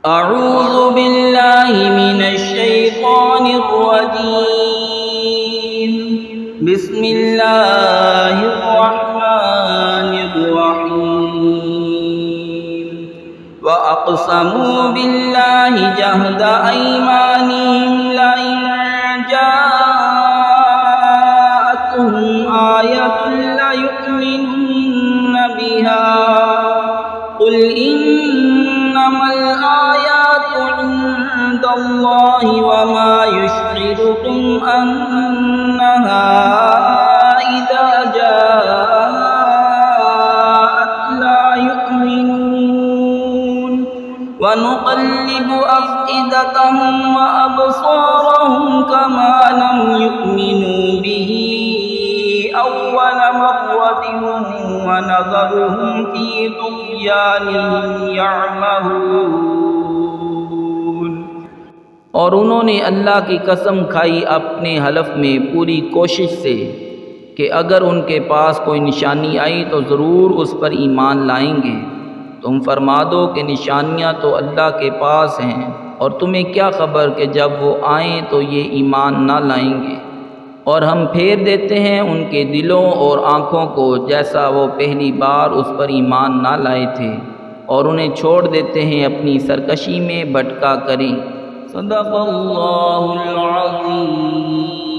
अऊज़ु बिल्लाहि मिनश्शैतानिर रजीम। बिस्मिल्लाहिर रहमानिर रहीम। व अक़समू बिल्लाहि जहदा अयमानिहिम लइन जाअतहुम आयतुन लयुमिनुन्न बिहा कुल इन्नमल आयातु इंदल्लाहि वमा युश्रिकुकुम अन्नहा इज़ा जाअत ला युमिनून व नुक़ल्लिबु अफ़इदतहुम व अबसारहुम कमा लम युमिनू बिही अव्वल मर्रतिन व नज़रुहुम फ़ी तुग़यानिहिम यअमहून। और उन्होंने अल्लाह की कसम खाई अपने हलफ में पूरी कोशिश से कि अगर उनके पास कोई निशानी आई तो ज़रूर उस पर ईमान लाएंगे। तुम फरमा दो कि निशानियाँ तो अल्लाह के पास हैं, और तुम्हें क्या खबर कि जब वो आएँ तो ये ईमान ना लाएंगे। और हम फेर देते हैं उनके दिलों और आँखों को जैसा वो पहली बार उस पर ईमान ना लाए थे, और उन्हें छोड़ देते हैं अपनी सरकशी में भटका करें। सदक़ल्लाहुल अज़ीम।